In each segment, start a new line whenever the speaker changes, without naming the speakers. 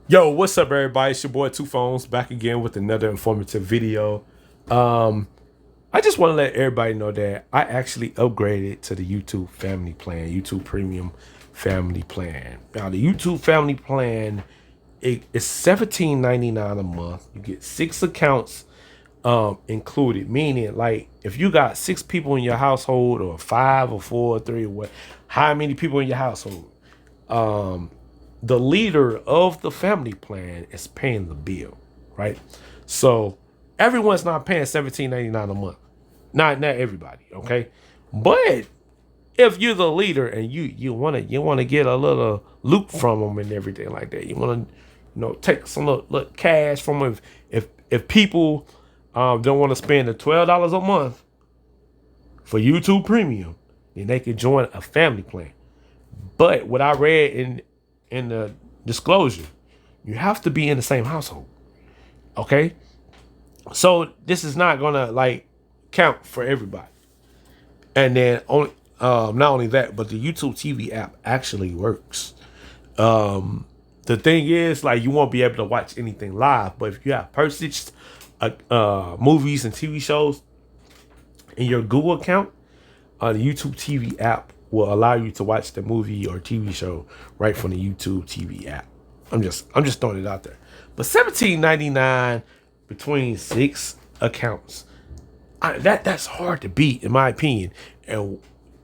Yo, what's up, everybody? It's your boy TuPhones back again with another informative video. Um, I just want to let everybody know that I actually upgraded to the YouTube Family Plan, YouTube Premium Family Plan. Now, the YouTube Family Plan is $17.99 a month. You get 6 accounts included, meaning like if you got 6 people in your household, or 5 or 4 or 3 or what, how many people in your household? The leader of the family plan is paying the bill, right? So everyone's not paying $17.99 a month. Not everybody, okay? But if you're the leader and you wanna get a little loot from them and everything like that, you wanna take some little cash from them. If people don't want to spend the $12 a month for YouTube Premium, then they can join a family plan. But what I read in the disclosure, you have to be in the same household. Okay, so this is not gonna like count for everybody. And then only not only that, but the YouTube TV app actually works. The thing is, like, you won't be able to watch anything live, but if you have purchased movies and TV shows in your Google account, the YouTube TV app will allow you to watch the movie or TV show right from the YouTube TV app. I'm just throwing it out there. But $17.99 between 6 accounts, that's hard to beat in my opinion. And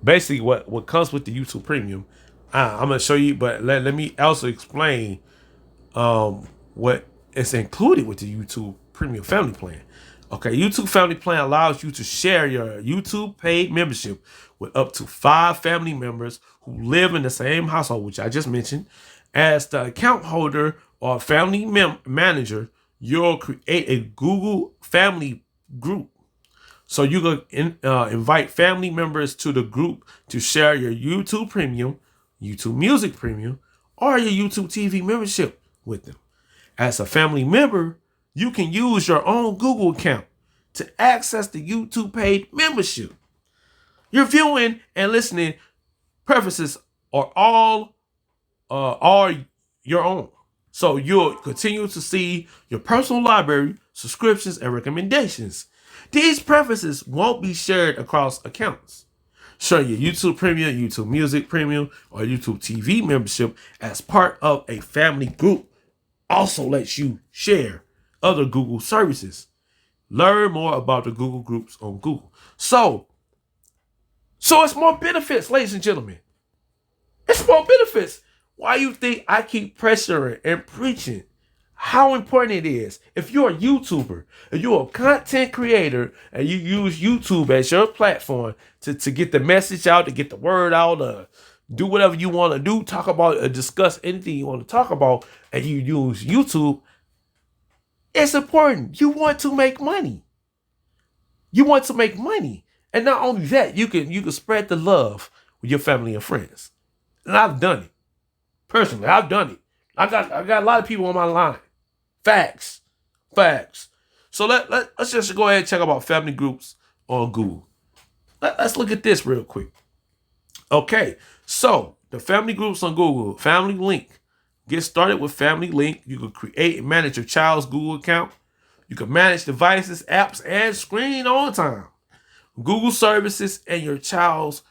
basically, what comes with the YouTube Premium, I'm gonna show you. But let me also explain what is included with the YouTube Premium Family Plan. Okay, YouTube Family Plan allows you to share your YouTube paid membership with up to 5 family members who live in the same household, which I just mentioned. As the account holder or family manager, you'll create a Google Family group. So you can invite family members to the group to share your YouTube Premium, YouTube Music Premium, or your YouTube TV membership with them. As a family member, you can use your own Google account to access the YouTube paid membership. Your viewing and listening preferences are all your own. So you'll continue to see your personal library, subscriptions, and recommendations. These preferences won't be shared across accounts. Share your YouTube Premium, YouTube Music Premium, or YouTube TV membership as part of a family group also lets you share other Google services. Learn more about the Google groups on Google. So it's more benefits, ladies and gentlemen. It's more benefits. Why you think I keep pressuring and preaching how important it is? If you're a YouTuber, if you're a content creator, and you use YouTube as your platform to get the message out, to get the word out, do whatever you want to do, talk about or discuss anything you want to talk about, and you use YouTube, it's important. You want to make money. You want to make money. And not only that, you can spread the love with your family and friends. And I've done it. Personally, I've done it. I got a lot of people on my line. Facts. Facts. So let's just go ahead and check out family groups on Google. Let's look at this real quick. Okay, so the family groups on Google, Family Link. Get started with Family Link. You can create and manage your child's Google account. You can manage devices, apps, and screen on time. Google services and your child's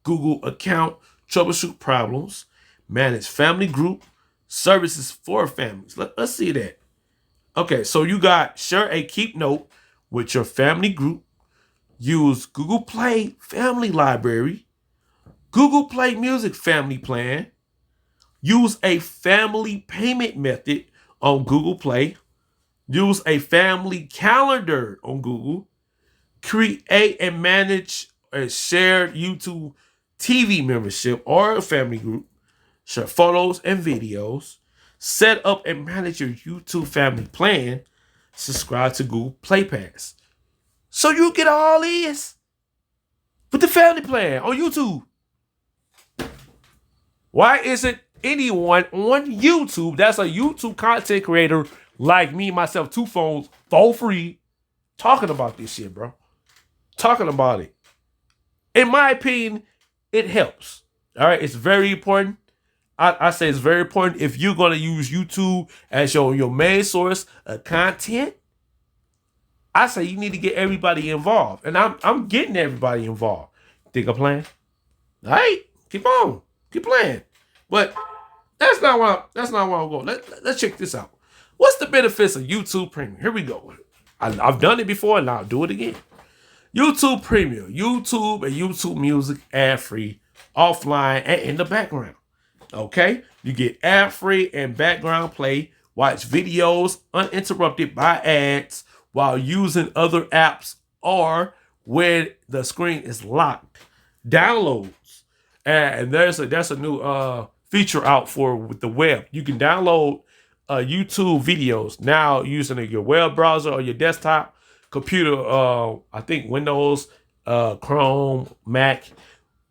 Google account. Troubleshoot problems. Manage family group services for families. Let's see that. Okay, so you got share a keep note with your family group. Use Google Play Family Library. Google Play Music Family Plan. Use a family payment method on Google Play. Use a family calendar on Google. Create and manage a shared YouTube TV membership or a family group. Share photos and videos. Set up and manage your YouTube family plan. Subscribe to Google Play Pass. So you get all this with the family plan on YouTube. Why isn't anyone on YouTube that's a YouTube content creator like me, myself, TuPhones, for free, talking about this shit, bro? Talking about it. In my opinion, it helps. All right, it's very important. I say it's very important if you're going to use YouTube as your main source of content. I say you need to get everybody involved, and I'm getting everybody involved. Think a plan? All right, keep on, keep playing. But that's not where I'm going. Let's check this out. What's the benefits of YouTube Premium? Here we go. I've done it before, and I'll do it again. YouTube Premium, YouTube and YouTube Music ad-free, offline, and in the background. Okay? You get ad-free and background play, watch videos uninterrupted by ads while using other apps or when the screen is locked. Downloads. And that's a new feature out for with the web. You can download YouTube videos now using your web browser or your desktop computer, I think Windows, Chrome, Mac.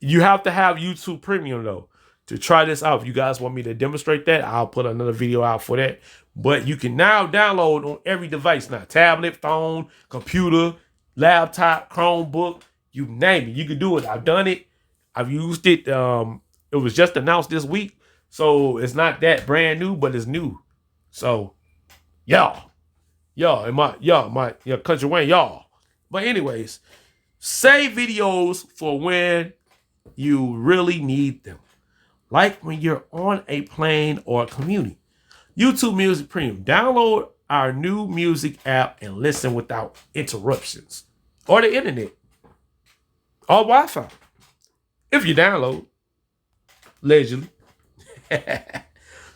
You have to have YouTube Premium though to try this out. If you guys want me to demonstrate that, I'll put another video out for that. But you can now download on every device now. Tablet, phone, computer, laptop, Chromebook, you name it. You can do it. I've done it. I've used it. It was just announced this week. So it's not that brand new, but it's new. So, y'all, my country Wayne, y'all. But anyways, save videos for when you really need them. Like when you're on a plane or a commuting. YouTube Music Premium. Download our new music app and listen without interruptions. Or the internet. Or Wi-Fi. If you download. Allegedly.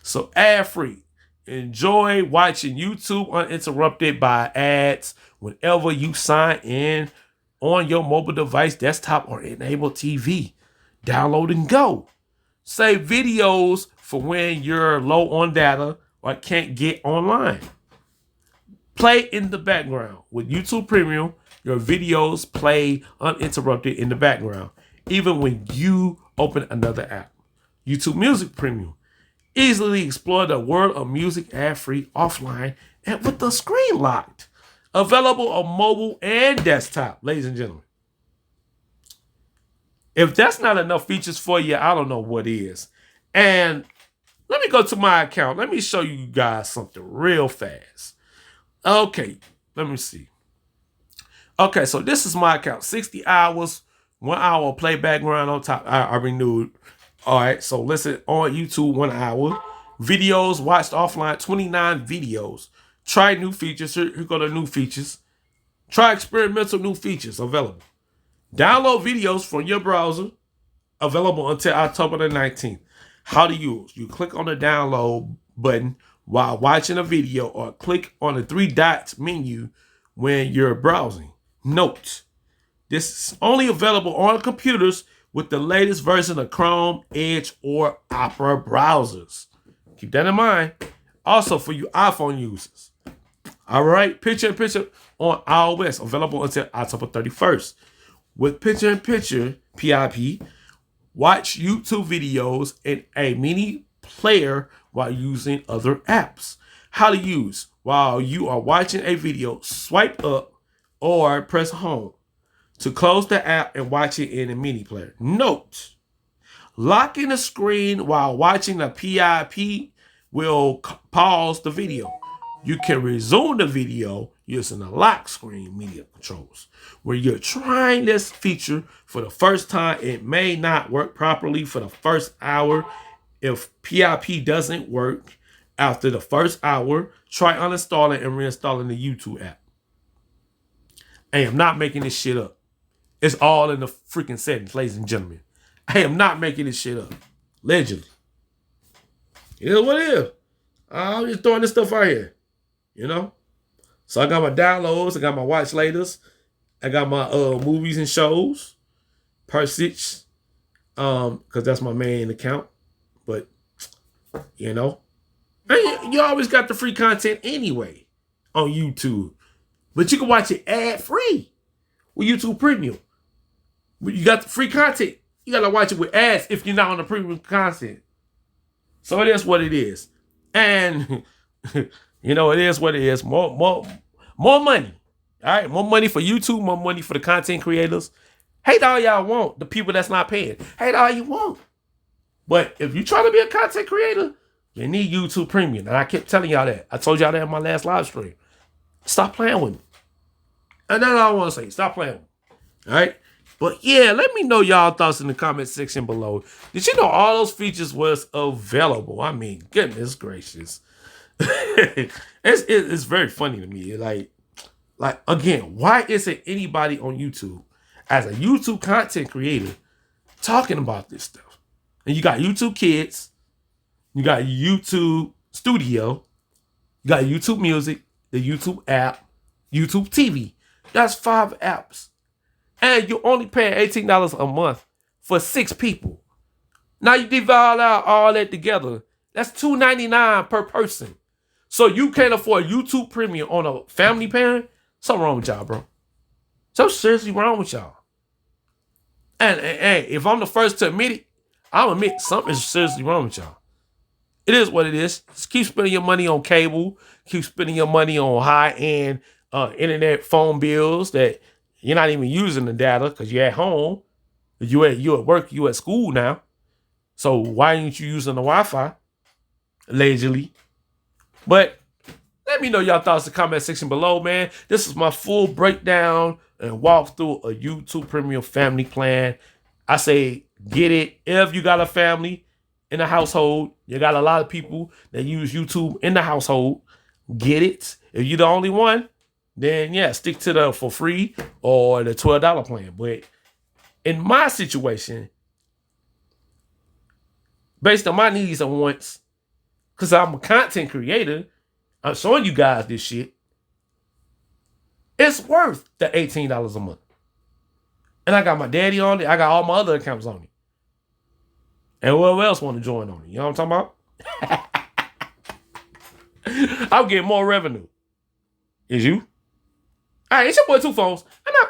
So ad-free. Enjoy watching YouTube uninterrupted by ads whenever you sign in on your mobile device, desktop, or enabled TV. Download and go. Save videos for when you're low on data or can't get online. Play in the background. With YouTube Premium, your videos play uninterrupted in the background, even when you open another app. YouTube Music Premium. Easily explore the world of music ad-free, offline, and with the screen locked. Available on mobile and desktop, ladies and gentlemen. If that's not enough features for you, I don't know what is. And let me go to my account. Let me show you guys something real fast. Okay, let me see. Okay, so this is my account. 60 hours, 1 hour play background on top. I renewed. All right, so listen on YouTube, 1 hour. Videos watched offline, 29 videos. Try new features. Here go the new features. Try experimental new features available. Download videos from your browser. Available until October the 19th. How to use. You click on the download button while watching a video or click on the 3 dots menu when you're browsing. Note, this is only available on computers with the latest version of Chrome, Edge, or Opera browsers. Keep that in mind. Also for you iPhone users. All right, picture-in-picture on iOS, available until October 31st. With picture-in-picture, PIP, watch YouTube videos in a mini player while using other apps. How to use. While you are watching a video, swipe up or press home to close the app and watch it in a mini player. Note, locking the screen while watching a PIP will pause the video. You can resume the video using the lock screen media controls. Where you're trying this feature for the first time, it may not work properly for the first hour. If PIP doesn't work after the first hour, try uninstalling and reinstalling the YouTube app. I am not making this shit up. It's all in the freaking settings, ladies and gentlemen. I am not making this shit up. Allegedly. It is what it is. I'm just throwing this stuff out here. You know? So I got my downloads. I got my watch laters. I got my movies and shows. Per 6. Because that's my main account. But, you know. And you always got the free content anyway on YouTube. But you can watch it ad-free with YouTube Premium. But you got the free content. You got to watch it with ads if you're not on the premium content. So it is what it is. And, you know, it is what it is. More money. All right? More money for YouTube. More money for the content creators. Hate all y'all want. The people that's not paying. Hate all you want. But if you're trying to be a content creator, you need YouTube Premium. And I kept telling y'all that. I told y'all that in my last live stream. Stop playing with me. And that's all I want to say. Stop playing with me. All right? But yeah, let me know y'all thoughts in the comment section below. Did you know all those features was available? I mean, goodness gracious. It's very funny to me. Like again, why isn't anybody on YouTube as a YouTube content creator talking about this stuff? And you got YouTube Kids, you got YouTube Studio, you got YouTube Music, the YouTube app, YouTube TV. That's 5 apps. And you're only paying $18 a month for 6 people. Now you divide out all that together. That's $2.99 per person. So you can't afford YouTube Premium on a family plan? Something wrong with y'all, bro. So seriously wrong with y'all. And if I'm the first to admit it, I'll admit something is seriously wrong with y'all. It is what it is. Just keep spending your money on cable. Keep spending your money on high-end internet phone bills that you're not even using the data because you're at home. You at work. You at school now. So why aren't you using the Wi-Fi? Allegedly. But let me know y'all thoughts in the comment section below, man. This is my full breakdown and walkthrough a YouTube Premium family plan. I say get it if you got a family in the household. You got a lot of people that use YouTube in the household. Get it. If you're the only one, then yeah, stick to the for free or the $12 plan. But in my situation, based on my needs and wants, because I'm a content creator, I'm showing you guys this shit, it's worth the $18 a month. And I got my daddy on it. I got all my other accounts on it. And whoever else want to join on it. You know what I'm talking about? I'm getting more revenue. Is you? All right, it's your boy TuPhones. I'm out.